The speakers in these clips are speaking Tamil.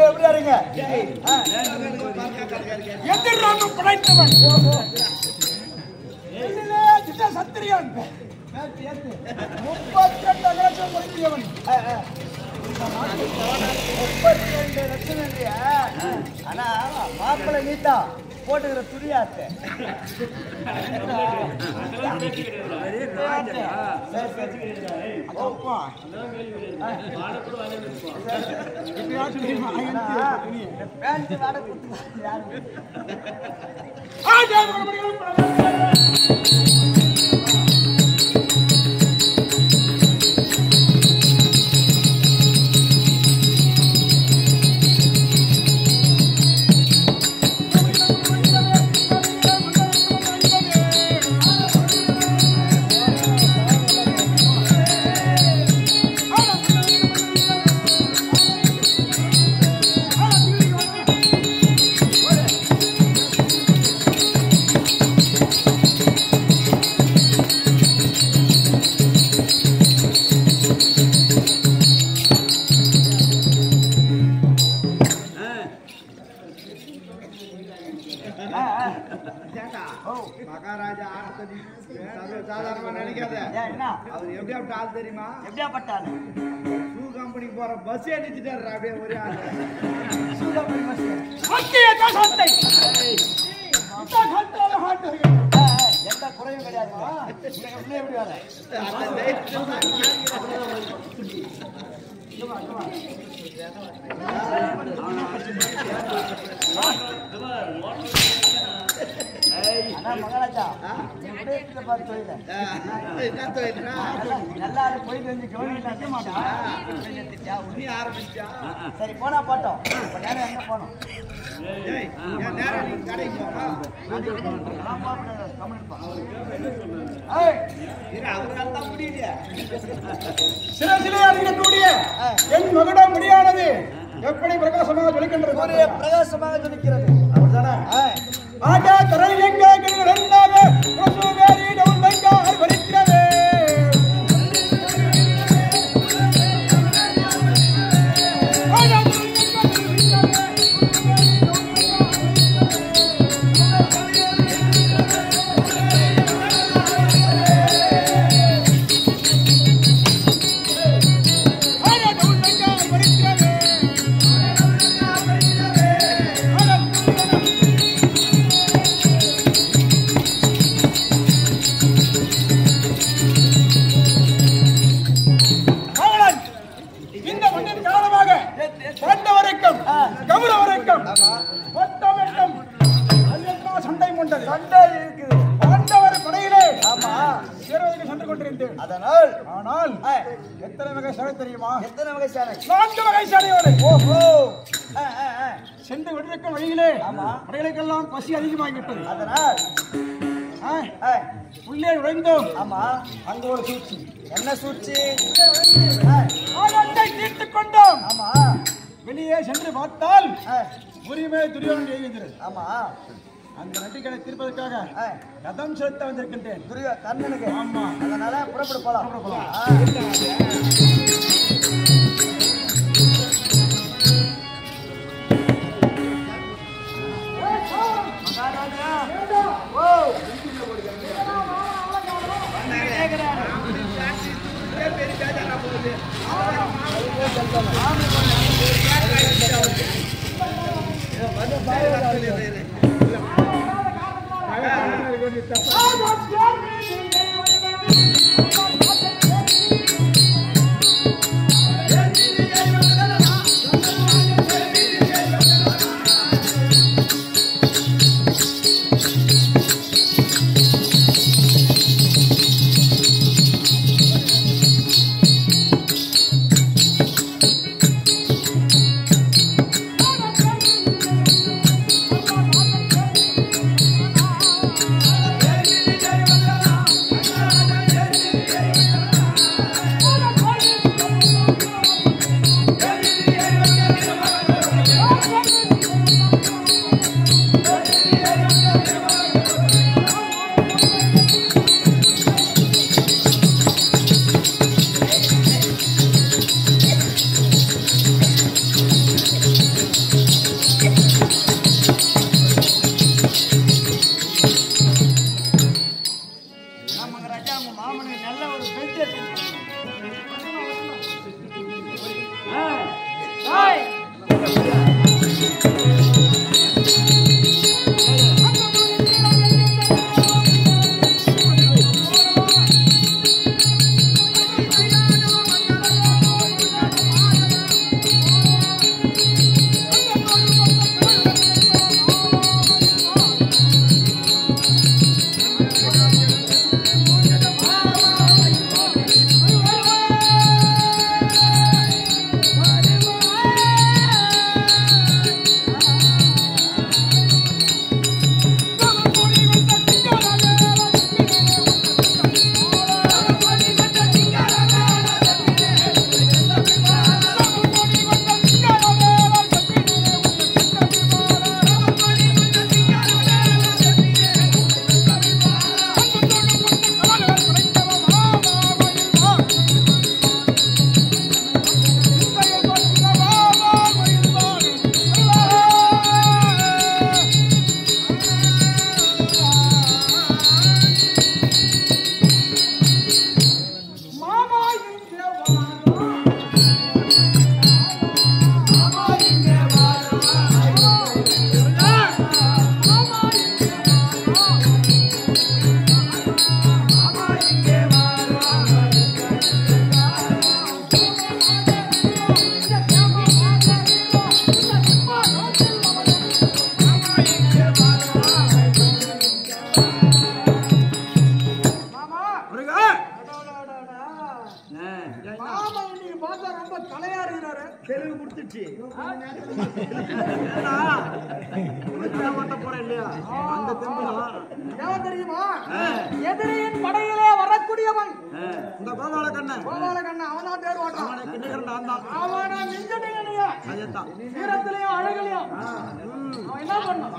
எப்படியா இருங்க எதிர்ராம படைத்தவன் சத்திரியன் 32 லட்சம் கொடுத்தியவன் 32 லட்சம் இல்லையா? ஆனா மாப்பிள்ளை நீட்டா போட்டுக்கிற துணியாத்த மகாராஜா ஆனந்தி சாதாரணமா நினைக்காத. அவர் எப்படியாப்பட்ட ஆள் தெரியுமா? எப்படியாப்பட்ட ஆள்? ஷூ கம்பெனிக்கு போற பஸ் நிறுத்திட்டாரு அப்படியே ஒரே ஆள். ஷூ கம்பெனி பஸ் எந்த குறையும் கிடையாது. எப்படி வர மகாராஜா எல்லாரும் போயிட்டு வந்து கவனிக்க மாட்டான். ஆரம்பிச்சா சரி போனா போட்டோம். நேரம் எங்க போனோம்? சில சிலையாடிய என் மகுடம் முடியானது எப்படி பிரகாசமாக ஜொலிக்கின்றது? பிரகாசமாக ஜொலிக்கிறது. அப்படிதானே? ஆகா தரல் எங்க கிடந்தாவே பிரசுவேரி டவுன் பைக்கா வரிக்கிறவே எத்தனை வகை சேனை தெரியுமா? எத்தனை வகை சேனை? 4 வகை சேனையோடு. ஓஹோ சென்று விட்டிருக்கும் வழியிலே படைகளுக்கெல்லாம் பசி அதிகமாகிவிட்டது. அதனால் உள்ளே நுழைந்தோம். ஆமா அங்க ஒரு சூழ்ச்சி. என்ன சூழ்ச்சி? தீர்த்துக் கொண்டோம். ஆமா வெளியே சென்று பார்த்தால் உரிமை துரியோதனன் எழுதியிருக்கிறது. ஆமா அந்த நன்றிகளை தீர்ப்பதற்காக கதம் செலுத்த வந்திருக்கின்றேன். கர்ணனுக்கு. ஆமா அதனால புறப்பட போலாம். எதிரியின் படையிலே வரக்கூடியவன் இந்த கோபாலகண்ணன் அவனா பேர் ஓட்டான் அவனா நெஞ்சடையலையா வீரத்திலையும் அழகிலையும் அவன் என்ன பண்ணான்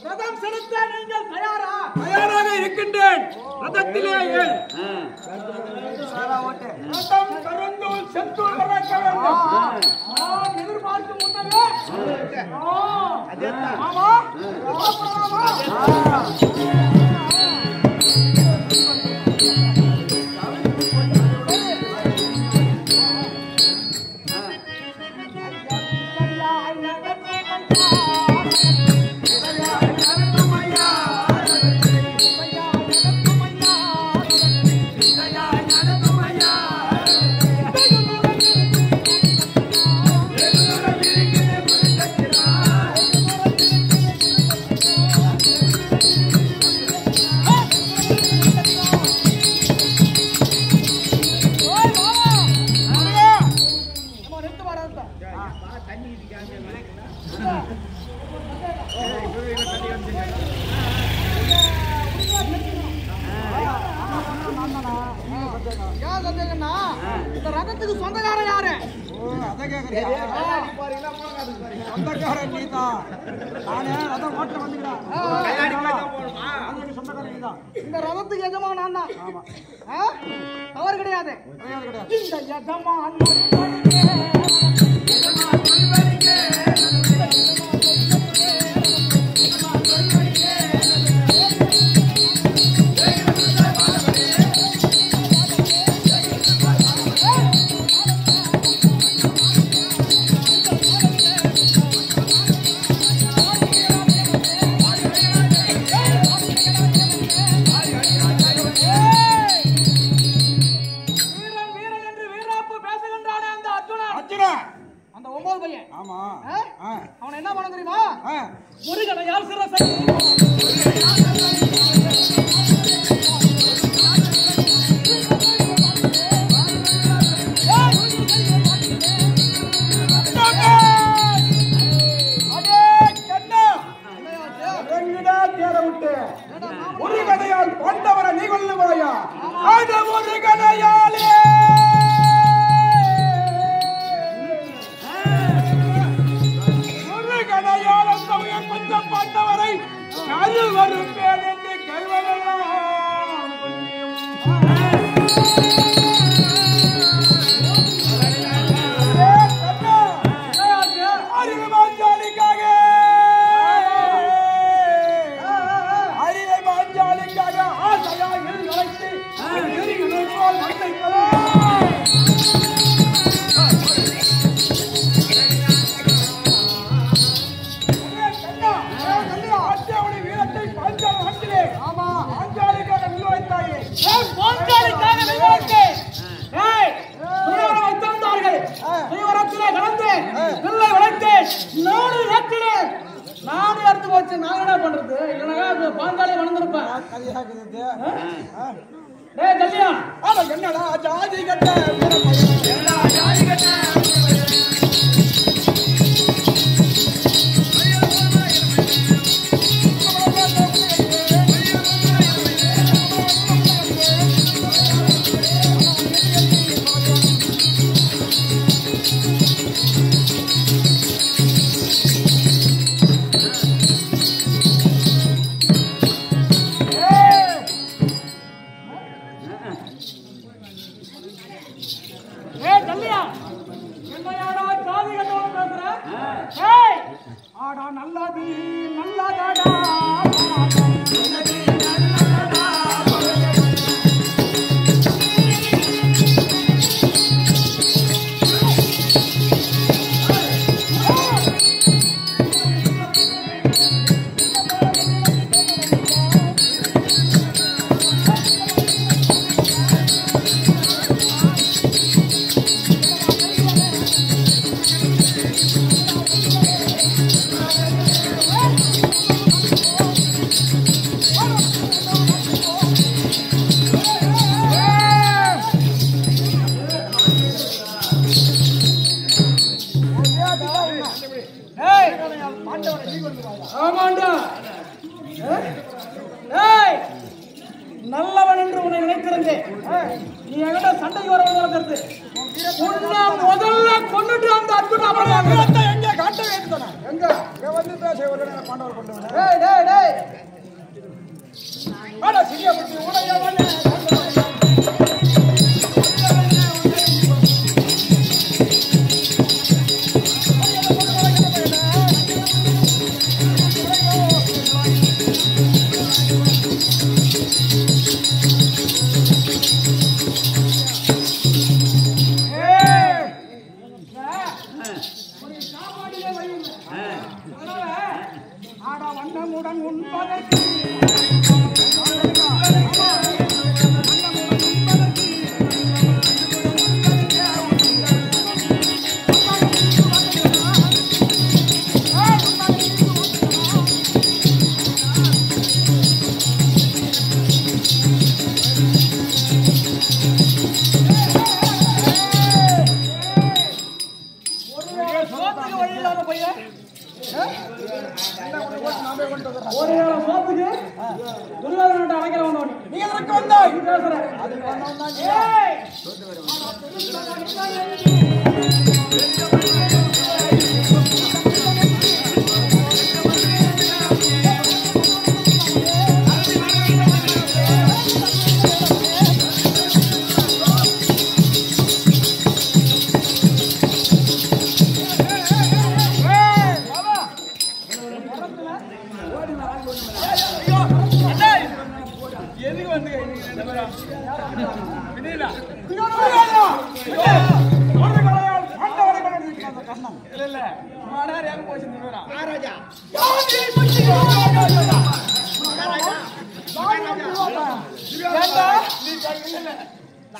ரதம் செலுத்த நீங்கள் தயாராக இருக்கின்றேன். ரதத்திலே ரதம் கருந்தூல் செந்தூல் வளர்க்க வேண்டும். எதிர்பார்க்கும் முன்னமே ஆமா இந்த ரதத்துக்கு சொந்தக்காரன் யாரு? சொந்தக்காரன் நீதான். நானே ரதம் ஓட்ட வந்துக்கிறேன். இந்த ரதத்துக்கு எஜமான் நான் தான். அவர் கிடையாது. இந்த எஜமான் அந்த 9 பையன். ஆமா. அவன் என்ன பண்ண தெரியுமா? முருகனையால் சிரசை முருகனையால் கொண்டவரை நீ கொள்ளுவாயா? அது முருகனையாலே பார்த்தவரை வரும் பேர் என்று கல்வெல்லாம் அறிவை மாஞ்சாலிக்காக ஆசையாக நுழைத்து ஆச்சு நான் என்ன பண்றது? இல்லனா பாஞ்சாலி வளர்ந்திருப்பேன். கதையாக்குது. டேய் கல்லியா, ஆமா என்னடா ஜாதி கட்ட என்னடா ஜாதி கட்ட நல்லது நல்லதாடா நல்லவன் என்று உன்னை நினைத்திருந்தேன். நீ என்கிட்ட சண்டைக்கு வரவங்க முதல்ல கொண்டுட்டு அந்த அற்புதத்தை எங்க காட்ட வேண்டும். எங்க வந்து பேச பாண்டவர் கொண்டு சிறிய புத்தி உடைய வண்ணமுடன் உண்பதற்கு ஒரு சோத்துக்கு துரியோதனன் அழைக்கிறவன் நீ எதற்கு வந்தாய் பேசுற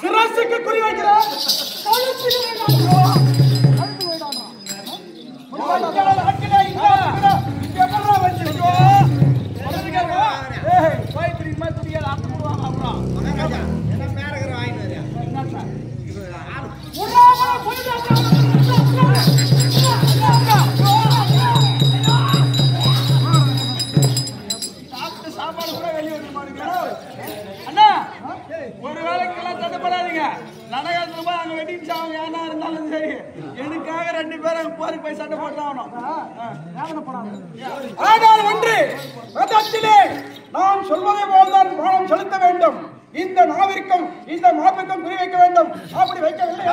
சிரசுக்கு குறி வைக்கிறார் ஒரு வேலைக்கெல்லாம் தடுப்படாதீங்க. நடக்காத ரூபாய் அங்க வெட்டிச்சு அவங்க ஏன்னா இருந்தாலும் சரி எனக்காக 2 பேரும் போருக்கு போய் சண்டை போட்டாகணும். ஆனால் ஒன்று நாம் சொல்வதை போல்தான் மனம் செலுத்த வேண்டும். இந்த நாவிற்கும் இந்த மாப்பிற்கும் குறி வைக்க வேண்டும். அப்படி வைக்கவில்லை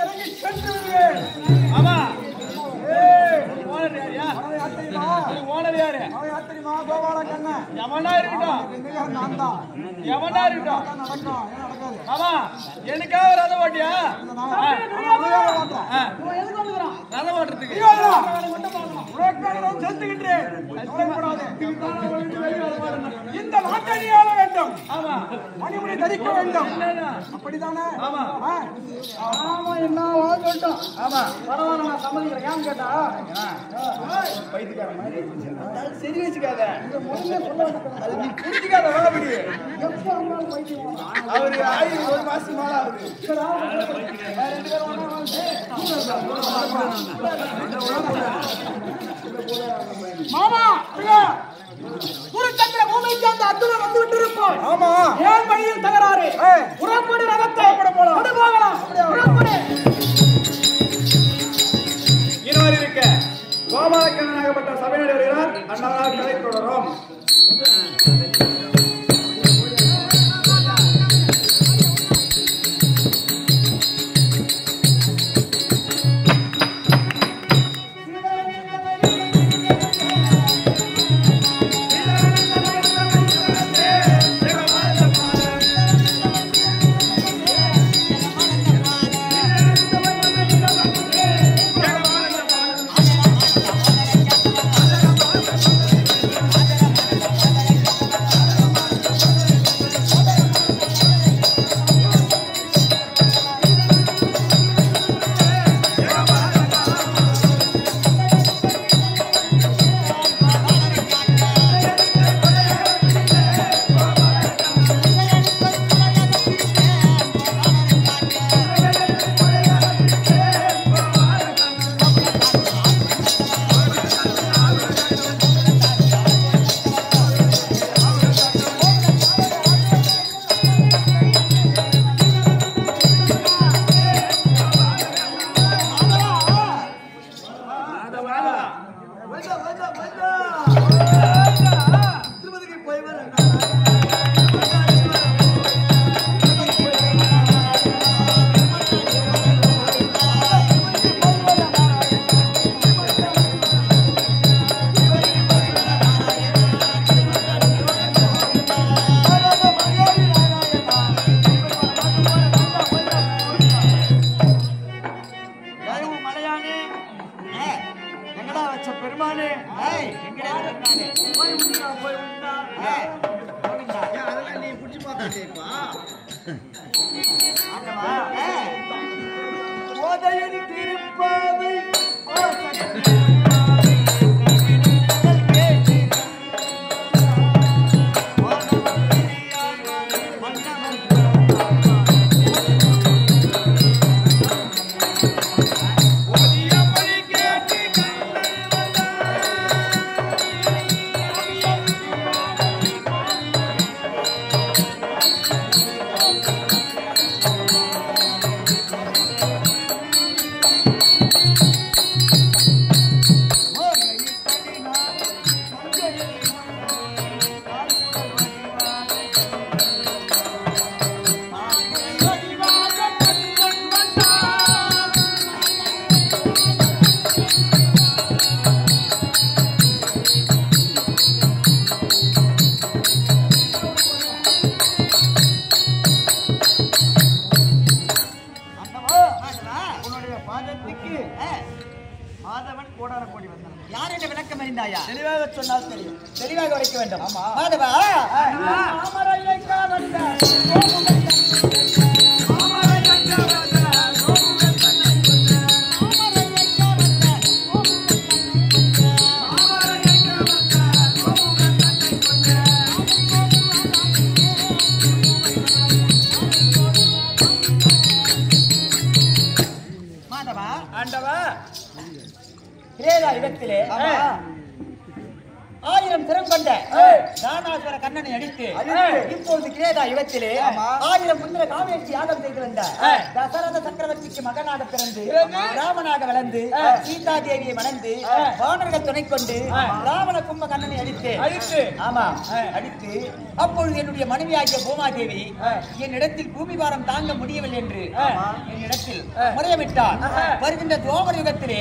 இறங்கி சென்று விடுவேன். ஆமா ஓனர் யாரு கோபால கண்ணா எவனா இருக்கட்டும் நான் தான் எவனா இருக்கட்டும் நடக்கும் ஆமா எனக்காக ரதம் ஓட்டியா ரதம் ஓட்டுறதுக்கு உனக்கு செலுத்துகின்றேன். இந்த நாட்டை நீ ஆள வேண்டும். மணிமுடி தரிக்க வேண்டும். அப்படித்தானே? என்ன வாழ்ந்துட்டோம். பரவாயில்ல, நான் சம்மதிக்கிறேன். ஏன்னு கேட்டா சரி வச்சுக்காத, அது நீ புரிஞ்சுக்காத. அவரு ஒரு மாசம் மேல ஆகுது. மாமா குருச்சந்திர பூமியை சேர்ந்த அர்ஜுனன் வந்து விட்டு இருப்போம். ஆமா, ஏன் வழியில் தகராறு? புறப்படு, ரதத்தை போகலாம். புறப்படு. இருவர் இருக்க கோபாலக்கண்ணனாகப்பட்ட சபையோடு வருகிறார். அண்ணாவால் கலை தொடரும். தெளிவாக சொன்னால் தெரியும். தெளிவாக உரைக்க வேண்டும். மாதவா ஆண்டவா கிரேதா இடத்திலே 1000 திறம் கொண்ட ராணாசுர கண்ணனை அடித்து இப்பொழுது கிரேதா யுகத்திலே 1000 முந்திர காவேரி யாகம் செய்து வந்த தசரத சக்கரவர்த்திக்கு மகனாக பிறந்து ராமனாக வளர்ந்து சீதா தேவியை மணந்து வானர்கள் துணை கொண்டு ராவண கும்ப கண்ணனை அடித்து ஆமா அடித்து அப்பொழுது என்னுடைய மனைவியாகிய பூமாதேவி என்னிடத்தில் பூமி பாரம் தாங்க முடியவில்லை என்று என்னிடத்தில் முறையமிட்டார். வருகின்ற துவாபர யுகத்திலே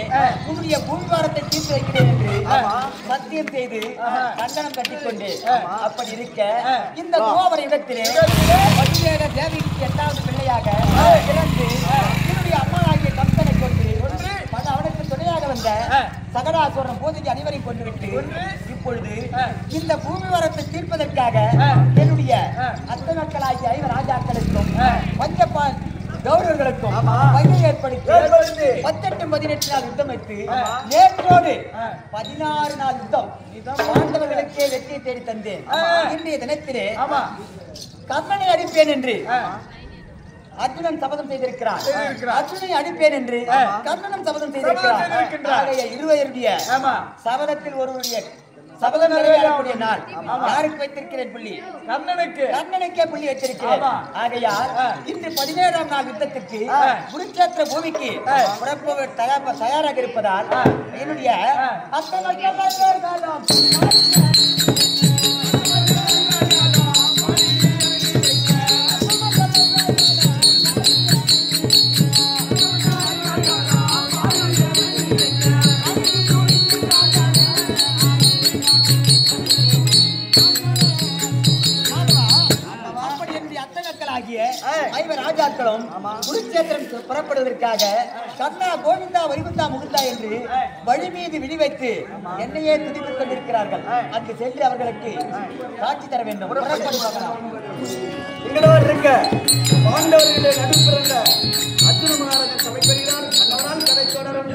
உன்னுடைய பூமி பாரத்தை தீர்த்து வைக்கிறேன் என்று சத்தியம் செய்து கண்டனம் கட்டிக்கொண்டு அப்படி இருக்க இந்த துவாபர யுகத்திலே பதினேழு தேவிக்கு 8வது பிள்ளையாக பிறந்து என்னுடைய அம்மாவாகிய கம்சனை கொண்டு அவனுக்கு துணையாக வந்த மகடாசுரன் பூஜைக்கு அனைவரையும் கொண்டுவிட்டு இப்பொழுது இந்த பூமி வரத்தை தீர்ப்பதற்காக என்னுடைய அத்த மக்களாகிய 5 ராஜாக்களுக்கும் பஞ்சபால் கௌரவர்களுக்கும் வகை ஏற்படுத்தி 18 நாள் யுத்தம் வைத்து நேற்றோடு 16 நாள் யுத்தம் பாண்டவர்களுக்கே வெற்றியை தேடி தந்தேன். இன்றைய தினத்திலே கர்ணனை அடிப்பேன் என்று அர்ஜுனன் சபதம் செய்திருக்கிறார். அர்ஜுனனை அடிப்பேன் என்று கர்ணனும் சபதம் செய்திருக்கிறார். இருவருடைய சபதத்தில் ஒருவருடைய சபதம் நிறைவேறக்கூடிய நாள் யாருக்கு வைத்திருக்கிறேன் புள்ளி? கர்ணனுக்கே புள்ளி வைத்திருக்கிறேன். ஆகையால் இன்று 17ஆம் நாள் யுத்தத்திற்கு குருச்சேத்திர பூமிக்கு புறப்பவர் தயாராக இருப்பதால் என்னுடைய ராஜாக்களும் குருச்சேத்திரம் புறப்படுவதற்காக கண்ணா கோவிந்தா வைகுந்தா முகுந்தா என்று வழி மீது விழி வைத்து என்னையே துதித்துக் கொண்டிருக்கிறார்கள். அங்கு சென்று அவர்களுக்கு காட்சி தர வேண்டும். எங்களோடு இருக்க பாண்டவர்களை நடுப்பிறந்த அர்ஜுன மகாராஜன் சபை பெறுகிறார். கண்ணவரால் கதை தொடரும்.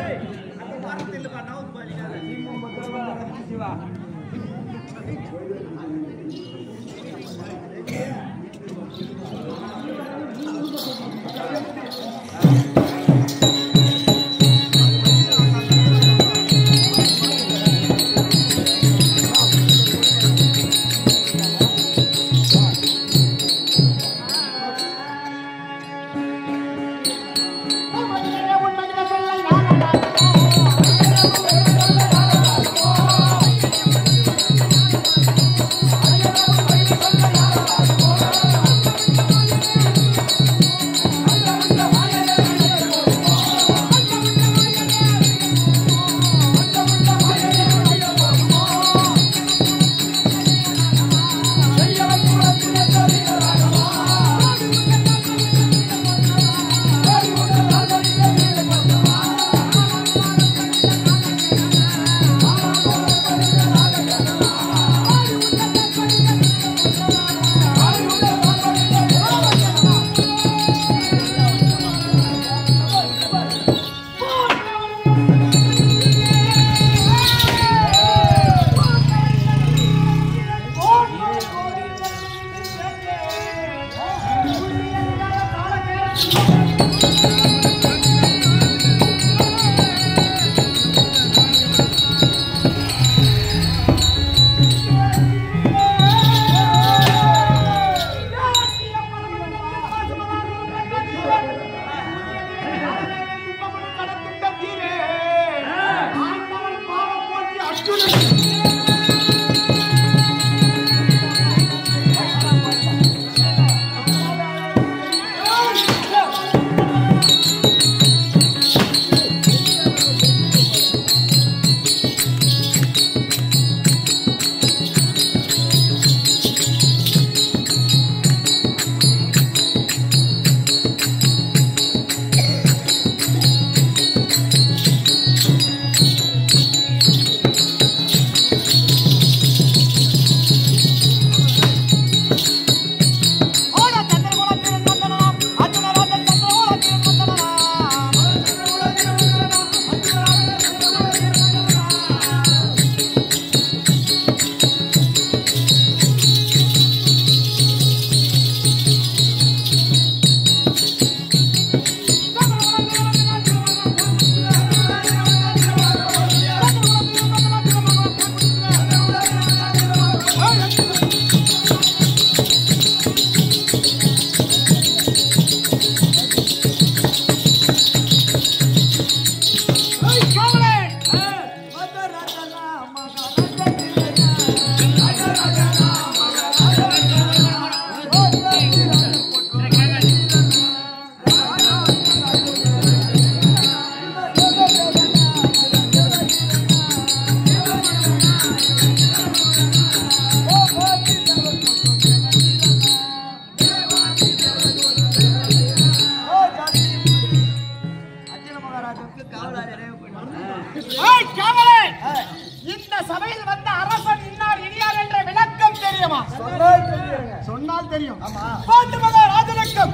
பாண்டு மகாராஜனுக்கும்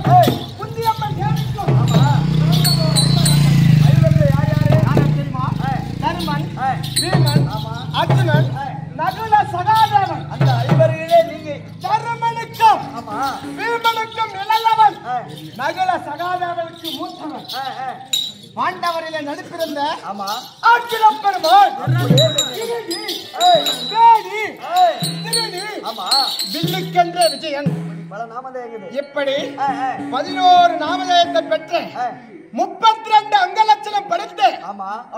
குந்தியம்மன் தேவிக்கும் தெரியுமா? தருமன், பீமன், அர்ஜுனன், நகுல சகாதேவன். அந்த ஐவரிலே நீங்க தருமனுக்கும் பீமனுக்கும் இளையவன், நகுல சகாதேவனுக்கு மூத்தவன், பாண்டவரிலே நடுப்பிருந்த அர்ஜுன பெருமாள் வில்லுக்கென்ற விஜயன். இப்படி 11 நாமதேயத்தை பெற்ற 32 அங்கலட்சணம் படுத்து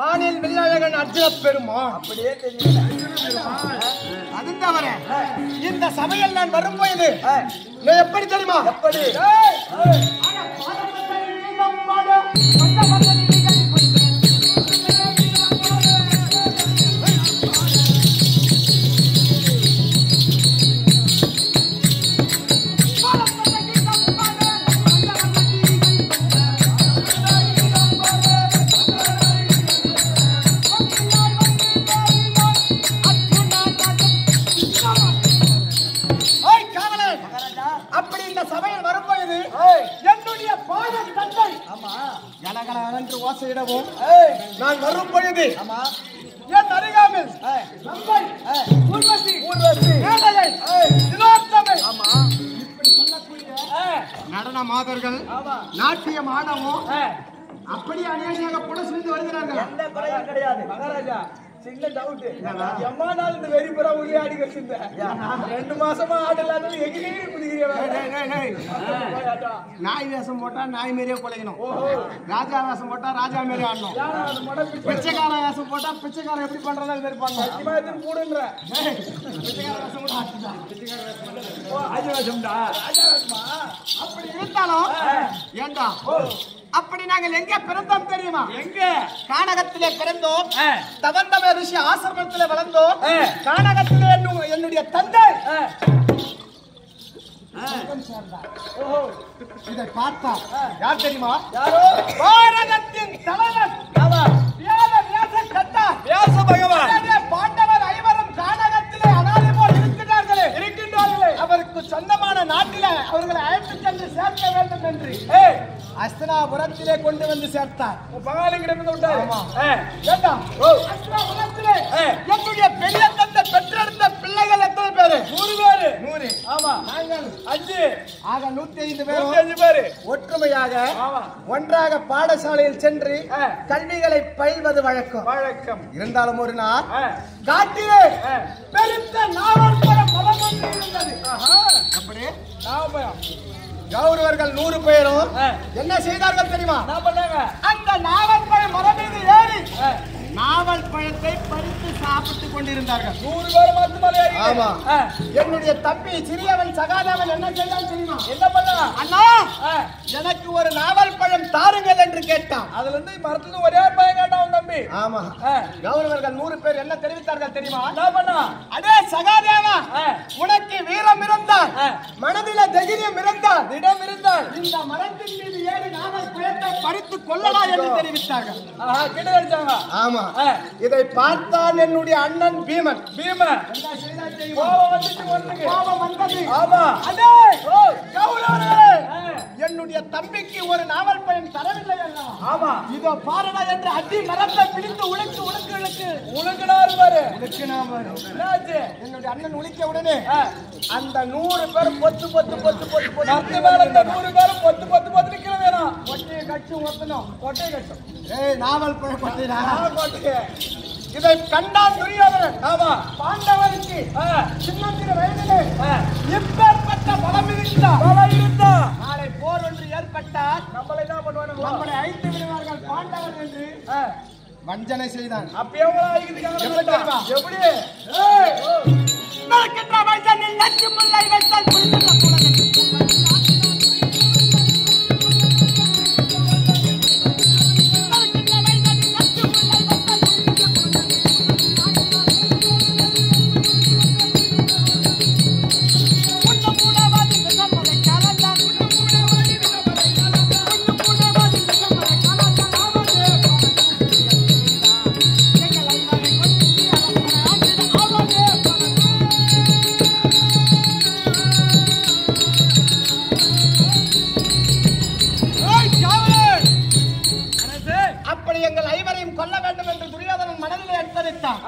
ஆணில் வில்லழகன் அர்ஜுன பெருமாள். அப்படியே அது தவிர இந்த சபையில் நான் வரும்போது எப்படி தெரியுமா? எப்படி அப்படி இந்த சபையில் வரும்போது என்னுடைய பாடல் தந்தை கலகலகென்று ஓசையிடவும் நான் வரும் பொழுது என் அருகாமில் நடன மாதர்கள் நாட்டிய மாடமும் அப்படி அநேக கூட சேர்ந்து வருகிறார்கள். எந்த குறையும் கிடையாது மகாராஜா. சின்ன டவுட், எம்மா நாள் இந்த வெறிப்புறா உள்ளே ஆடி வச்சிருந்தேன். 2 மாசமா ஆடலாத எகிரி நாய் வேஷம் போட்டா நாய் மாரியே குலைக்கணும், ராஜா வேஷம் போட்டா ராஜா மாரி ஆடணும், பிச்சைக்கார வேஷம் போட்டா பிச்சைக்காரன் எப்படி பண்றதா இருப்பாங்க. கூடுன்ற அப்படி இருந்தாலும் ஏண்டா அப்படி நாங்கள் எங்க பிறந்தோம் தெரியுமா? எங்க? கானகத்திலே பிறந்தோம், தவந்தம ரிஷி ஆசிரமத்திலே வளர்ந்தோம். கானகத்திலே என்னுடைய தந்தை இதை பார்த்தா யார் தெரியுமா? பாரதத்தின் தலைவர் வியாச பகவான். பாண்டவர் ஐவரும் கானகத்திலே அனாதை போல் இருக்கின்றார்களே. அவருக்கு சொந்தமான நாட்டிலே அவர்களை அழைத்து சென்று சேர்க்க வேண்டும் என்று அஸ்தினாபுரத்திலே கொண்டு வந்து சேர்த்தார். என்னுடைய பெரிய தந்தை பெற்றெடுத்த பிள்ளைகள் எத்தனை பேரு? 100 பேரு. 100. ஆமா, நாங்கள் 5. ஆக 105 பேரு ஒற்றுமையாக ஒன்றாக பாடசாலையில் சென்று கல்விகளை பயில்வது வழக்கம். இருந்தாலும் ஒரு நாள் காட்டிலே பெருத்த நாவல்பழம் பலம் ஒன்று இருந்தது. அப்படி நாவல்பழம் கௌரவர்கள் 100 பேரும் என்ன செய்தார்கள் தெரியுமா? அந்த நாவல் பழம் மரம் மீது ஏறி நாவல் பழத்தை பறித்து சாப்பிட்டுக் கொண்டிருந்தார்கள். 100 பேர் மட்டுமல்ல. ஆமா, என்னுடைய தம்பி சிறியவன் சகாதேவன் என்ன செய்தான் தெரியுமா? என்ன பண்ணா? அண்ணா, எனக்கு ஒரு நாவல் பழம் தாருங்கள் என்று கேட்டான். அதுல இருந்து மரத்துல ஒரே பழம் கேட்டான் தம்பி. ஆமா, கௌரவர்கள் 100 பேர் என்ன தெரிவித்தார்கள் தெரியுமா? என்ன பண்ணா? அடே சகாதேவா, உனக்கு வீரம் இருந்தால், மனதில தைரியம் இருந்தால், திடம் இருந்தால் இந்த மரத்தின் மீது ஏறி நாவல் பழத்தை பறித்து கொள்ளலாம் என்று தெரிவித்தார்கள். ஆமா, இதை பார்த்தான் என்னுடைய அண்ணன் பீமன். கோபம் வந்தது. என்னுடைய தம்பிக்கு ஒரு நாவல் பழம் தரவில்லை அல்லவா? ஆமா, இதோ பாருடா என்று அடி மரத்தை பிடித்து உழுக்கு என்னுடைய அண்ணன் உழிக்க உடனே அந்த 100 பேர் பொத்து 100 பேரும் பொத்து நிக்கிற வேணும். கொட்டையை கட்சி ஒத்தணும், கொட்டையை கட்டும். நாவல் பழம் கொட்டையா? இதை கண்டான் துரியோதனன். ஆமா, பாண்டவருக்கு சின்னஞ்சிறு வயதிலே இப்பேற்பட்ட பலம் இருந்தா நாளை போர் ஒன்று ஏற்பட்டால் நம்மளை என்ன பண்ணுவாங்க? நம்மளை அழித்து விடுவார்கள் பாண்டவர் என்று வஞ்சனை செய்தான். அப்பயே எப்படி நடக்கின்ற வஞ்சனில் நச்சு முல்லை வைத்தால் புரிந்துள்ள கூடாது.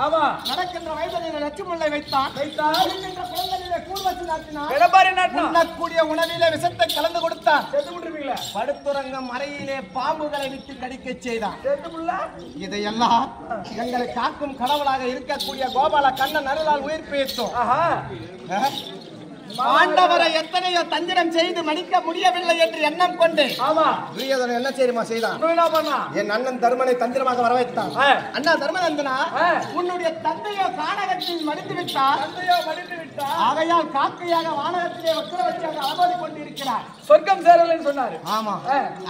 ஆமா நடக்கின்ற வயதிலே லட்சுமணனை வைத்தான் இருக்கின்ற குழந்தையிலே கூழ் வச்சு நாட்டினான் விளம்பரி நாட்டினான் உண்ணக்கூடிய உணவிலே விஷத்தை கலந்து கொடுத்தான் செத்து விட்டுருவீங்களா படுத்துறங்கம் அறையிலே பாம்புகளை விட்டு கடிக்க செய்தான் செத்து புள்ள இதையெல்லாம் எங்களை காக்கும் கடவுளாக இருக்கக்கூடிய கோபால கண்ணன் அருளால் உயிர் பேசும் ஆஹா ஆண்டவரை எத்தனையோ தந்திரம் செய்து மடிக்க முடியவில்லை என்று எண்ணம் கொண்டு ஆமா துரியோதனன் என்ன செய்யுமா செய்தான் என்ன பண்ணா என் அண்ணன் தர்மனை தந்திரமாக வரவைத்தான் அண்ணா தர்மநந்தனா உன்னுடைய தந்தையோ கானகத்தில் மடித்து விட்டார் தந்தையோ மடித்து விட்டா ஆகையால் காக்கையாக வானகத்திலே உத்தரவச்சியாக அலமதி கொண்டிருக்கிறார் சொர்க்கம் சேரலன்னு சொன்னாரு ஆமா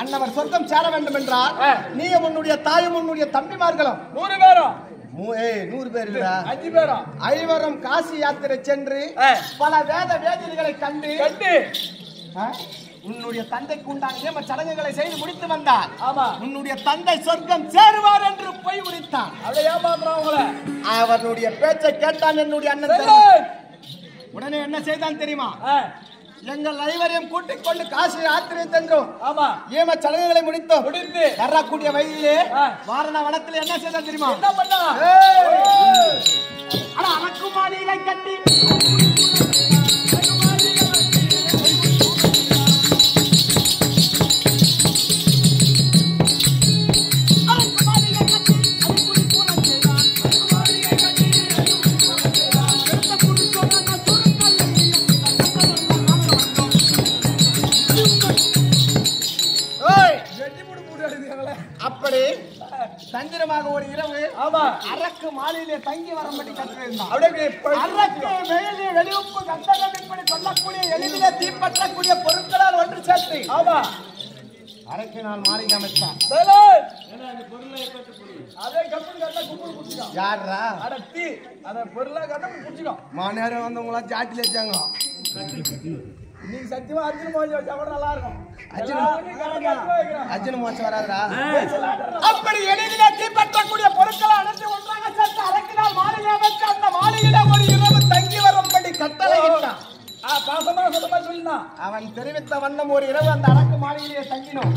அண்ணவர் சொர்க்கம் சேர வேண்டும் என்றால் நீ உன்னுடைய தாயும் உன்னுடைய தம்பிமார்களும் 100 பேரும் 100 பேர் இல்லடா 5 பேரும் ஐவரும் காசி யாத்திரை சென்று பல வேத வேதிகளை கண்டு உன்னுடைய தந்தைக்கு உண்டான நியம சடங்குகளை செய்து முடித்து வந்தார் ஆமா உன்னுடைய தந்தை சொர்க்கம் சேருவார் என்று போய் உரைத்தான் அவளை ஏமாத்துறான் உங்களை அவனுடைய பேச்சை கேட்டான் என்னுடைய அண்ணன் உடனே என்ன செய்தான் தெரியுமா எங்கள் ஐவரையும் கூட்டிக் கொண்டு காசி யாத்திரை சென்றோம் ஆமா ஏம சடங்குகளை முடித்தோம் முடித்து வரக்கூடிய வழியிலே வாரண வனத்தில் என்ன செய்தான் தெரியுமா என்ன பண்ணா ஆனா அணக்குமாலிகளை கட்டி அப்படி தந்திரமாக ஒரு இரவு ஆமா அரக்கு மாலையிலே தங்கி வரும்படி கற்றிருந்தான் அப்படியே அரக்கு வெயிலே வெளியுப்பு கந்தகம் இப்படி சொல்லக்கூடிய எளிதிலே தீப்பற்றக்கூடிய பொருட்களால் ஒன்று சேர்த்து ஆமா அரக்கு நான் மாளிகை அமைத்தான் அதே கப்பல் கட்ட கும்பல் குடிச்சிக்கோ யாரா அடத்தி அத பொருளா கட்ட குடிச்சிக்கோ மாநேரம் வந்தவங்களா ஜாட்டில வச்சாங்க நீ சத்தியமா அர்ஜுன் மோஜி வச்சா கூட நல்லா இருக்கும் அர்ஜுன் மோச்சு வராதுடா அப்படி எளிதிலே தீப்பற்றக்கூடிய பொருட்களை அனைத்து ஒன்றாக சேர்த்து அரக்கினால் மாளிகை அமைச்சு அந்த மாளிகையில ஒரு இரவு தங்கி வரும்படி கட்டளையிட்டான் பாசமா சொல்லமா சொல்லினா அவன் தெரிவித்த வண்ணம் ஒரு இரவு அந்த அரக்கு மாளிகையிலே தங்கினோம்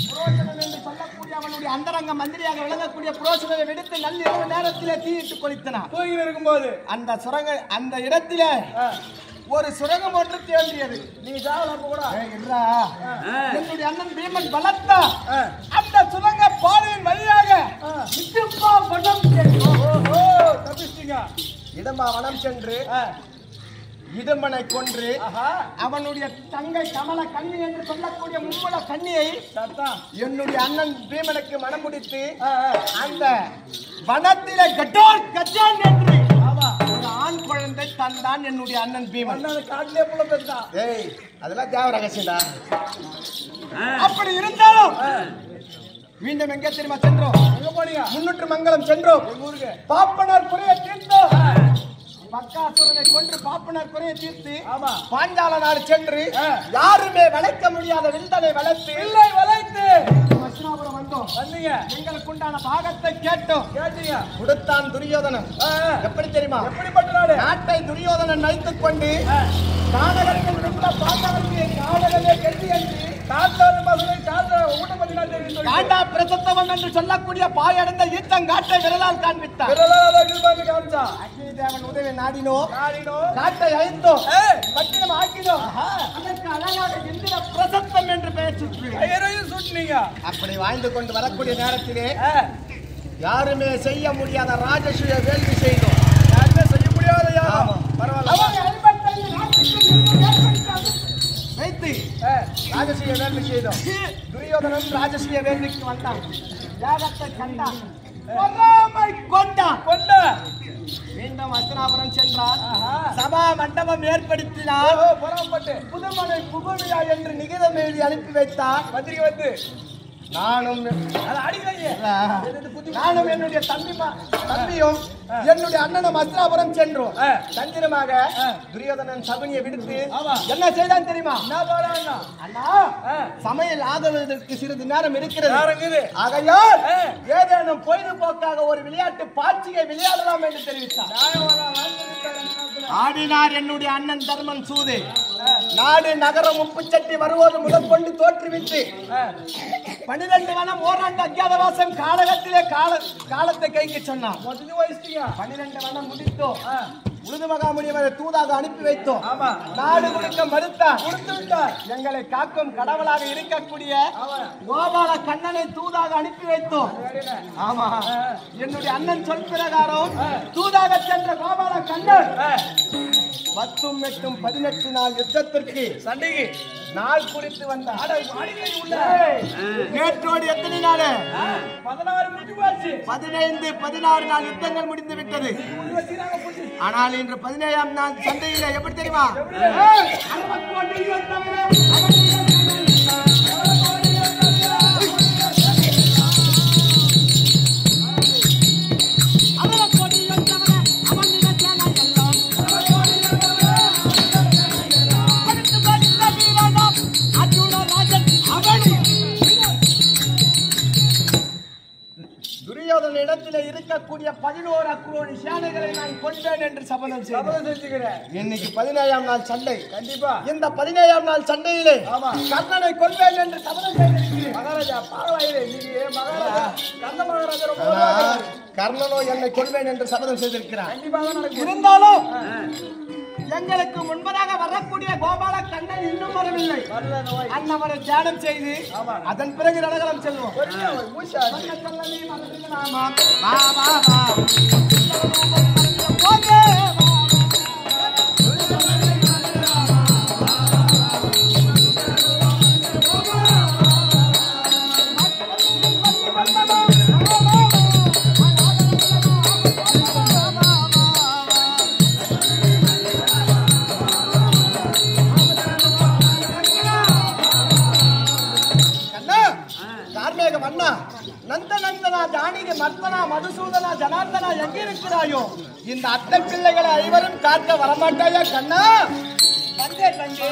புரோசனன் என்று சொல்லக்கூடிய அவனுடைய அந்தரங்க மந்திரியாக விளங்கக்கூடிய புரோசனனை விடுத்து நள்ளிரவு நேரத்திலே தீயிட்டு கொளித்தனான் தூங்கி இருக்கும்போது அந்த இடத்திலே ஒரு சுரங்கம் ஒன்று தோன்றியது நீங்க சாவலாம் கூட என்னுடைய அண்ணன் பீமன் பலத்தா அந்த சுரங்க பாதையின் வழியாக தப்பிச்சிங்க இடம்பா வனம் சென்று இடம்பனை கொன்று அவனுடைய தங்கை கமல கண்ணி என்று சொல்லக்கூடிய மும்முட கண்ணியை என்னுடைய அண்ணன் பீமனுக்கு மனம் முடித்து அந்த வனத்திலே கட்டோல் கச்சான் என்று ஒரு ஆண் குழந்தை தந்தான் என்னுடைய அண்ணன் பீமன் காட்டிலே புள்ள பெற்றா அதெல்லாம் தேவ ரகசியம்டா அப்படி இருந்தாலும் மீண்டும் எங்கே தெரியுமா சென்றோம் எங்க போனீங்க முன்னூற்று மங்கலம் சென்றோம் ஊருக்கு பாப்பனார் குறைய தீர்த்தோம் பக்காசுரனை கொன்று பாப்பனார் குறைய தீர்த்து பாஞ்சால நாடு சென்று யாருமே வளைக்க முடியாத வில்தனை வளர்த்து இல்லை வளைத்து மஸ்னாபுரம் வந்தோம் வந்தீங்க எங்களுக்கு உண்டான பாகத்தை கேட்டோம் கேட்டீங்க கொடுத்தான் துரியோதனன் எப்படி தெரியுமா எப்படிப்பட்ட நாடு நாட்டை துரியோதனன் வைத்துக் கொண்டு கானகத்தில் உள்ள பாண்டவர்களை கானகமே கெட்டி என்று காட்டாறு மகனை காட்ட ஊட்ட பத்தினா தெரியும் காண்டா பிரசத்தவன் என்று சொல்லக்கூடிய பாயடைந்த ஈட்டங்காட்டை விரலால் காண்பித்தார் காமிச்சா அக்னி தேவன் உதவி நாடினோ நாடினோ காட்டை அழித்தோம் பட்டினம் ஆக்கினோம் அதற்கு அழகாக இந்திர பிரசத்தம் என்று பெயர் சுற்றி ஐயரையும் சுட்டுனீங்க அப்படி வாழ்ந்து கொண்டு வரக்கூடிய நேரத்திலே யாருமே செய்ய முடியாத ராஜசூய வேள்வி செய்தோம் யாருமே செய்ய முடியாத பரவாயில்ல வைத்து ராஜசூய வேள்வி செய்தோம் துரியோதனன் ராஜசூய வேள்விக்கு வந்தான் யாகத்தை கண்டான் கொண்டான் மீண்டும் அஸ்தினாபுரம் சென்றார் சபா மண்டபம் ஏற்படுத்தினார் புதுமனை புகுவியா என்று நிகிதம் எழுதி அனுப்பி வைத்தார் பத்திரிகை வந்து நானும் என்னுடைய தம்பியும் என்னுடைய அண்ணனும் அஸ்தினாபுரம் சென்றோம் தந்திரமாக துரியோதனன் சகுனியை விடுத்து என்ன செய்தான் தெரியுமா அண்ணா சமையல் ஆதரவுக்கு சிறிது நேரம் இருக்கிறது ஆகையால் ஏதேனும் பொழுதுபோக்காக ஒரு விளையாட்டு பாட்சியை விளையாடலாம் என்று தெரிவித்தார் ஆடினார் என்னுடைய அண்ணன் தர்மன் சூது. நாடு நகரம் உப்பு சட்டி வருவோது முதல் கொண்டு தோற்றுவித்து 12 வனம் ஓராண்டு அஜ்ஞாதவாசம் காலகத்திலே காலத்தை கைக்கு சொன்னான். 12 வனம் முடித்தோம். உழுது மகாமுனிவரை தூதாக அனுப்பி வைத்தோம். நாடு கொடுக்க மறுத்தார். எங்களை காக்கும் கடவுளாக இருக்கக்கூடிய கோபால கண்ணனை தூதாக அனுப்பி வைத்தோம். ஆமா, என்னுடைய அண்ணன் சொல் பிரகாரம் தூதாக சென்ற கோபால கண்ணன் 10 8 18 நாள் யுத்தத்திற்கு சண்டைக்கு நாள் குறித்து வந்தார். நேற்றோடு எத்தனை நாள்? 16 முடிவாச்சு. 15 16 நாள் யுத்தங்கள் முடிந்து விட்டது. ஆனால் இன்று 17ஆம் நாள் சண்டையில எப்படி தெரியுமா? இடத்திலே இருக்கக்கூடிய 11 அக்ரோணி சேனைகளை நான் கொண்டேன் என்று சபதம் செய்கிறேன். இன்னைக்கு 17ஆம் நாள் சண்டை. கண்டிப்பா இந்த 17ஆம் நாள் சண்டையிலே கர்ணனை கொல்வேன் என்று சபதம் செய்திருக்கிறேன். மகாராஜா பரவாயில்லை, நீங்க மகாராஜா கர்ண மகாராஜா ரொம்ப கர்ணனோ என்னை கொல்வேன் என்று சபதம் செய்திருக்கிறார். இருந்தாலும் எங்களுக்கு முன்பதாக வரக்கூடிய கோபால கண்ணன் இன்னும் வரவில்லை. அன்னவரை தியானம் செய்து அதன் பிறகு ரணகலம் செல்வோம். நந்தநந்தனா ஜானகி மர்த்தனா மதுசூதனா ஜனார்தனா எங்கே இருக்கிறாயோ இந்த அத்தை பிள்ளைகளை ஐவரும் காக்க வரமாட்டாயா கண்ணா? தங்கே தங்கே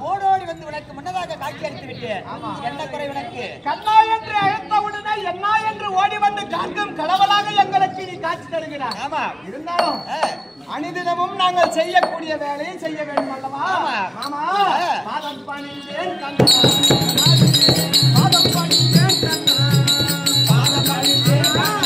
ஓடோடி வந்து உனக்கு முன்னதாக காட்சி அளித்து விட்டேன். என்ன குறை உனக்கு? கண்ணா என்று அழைத்தவுடனே என்ன என்று ஓடி வந்து காக்கும் கடவுளாக எங்களுக்கு நீ காட்சி தருகிறார். ஆமா, இருந்தாலும் அனிதினமும் நாங்கள் செய்யக்கூடிய வேலையை செய்ய வேண்டும் அல்லவா? ஆமா, பாதம் பணிந்தேன் கண்ணா, பாதம் பணிந்தேன் கண்ணா, பாதம் பணிந்தேன் கண்ணா.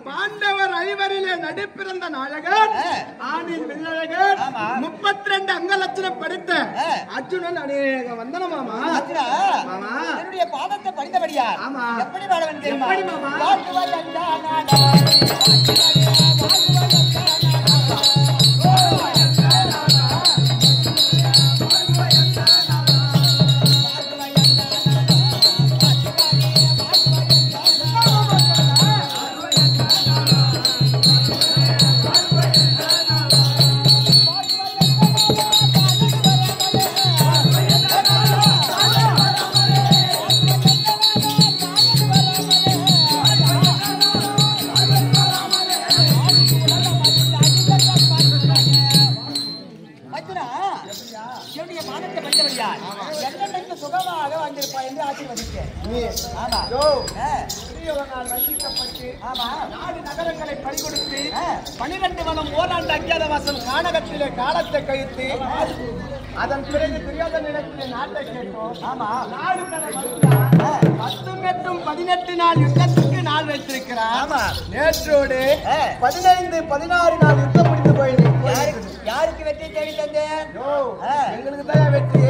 பாண்டவர் ஐவரிலே நடிப்பிறந்த நாயகன் ஆணில் வில்லழகன் 32 அங்கலட்சணம் படித்த அர்ஜுனன் அநேக வந்தன மாமா. என்னுடைய பாதத்தை படித்தபடியா எப்படி வாழவன் தெரியுமா? அர்ஜுனா என்னுடைய மானத்தை பெற்றவர் யார்? என்னென்ன சுகமாக வந்திருப்பா என்று ஆசீர்வதித்தேன். ஆமா பெரியவனால் வஞ்சிக்கப்பட்டு ஆமா நாடு நகரங்களை பறிகொடுத்து 12 வனம் ஓராண்டு அஞ்ஞாதவாசம் கானகத்திலே காலத்தை கழித்து அதன் பிறகு துரியோதனிடத்திலே நாட்டை கேட்டோம். ஆமா நாடு 10 மற்றும் 18 நாள் யுத்தத்துக்கு நாள் வைத்திருக்கிறார். ஆமா நேற்றோடு 15, 16 நாள் யுத்தம் முடிந்து போயிருக்கு. யாருக்கு வெற்றி தேடி தந்தேன்? எங்களுக்கு தான் வெற்றி.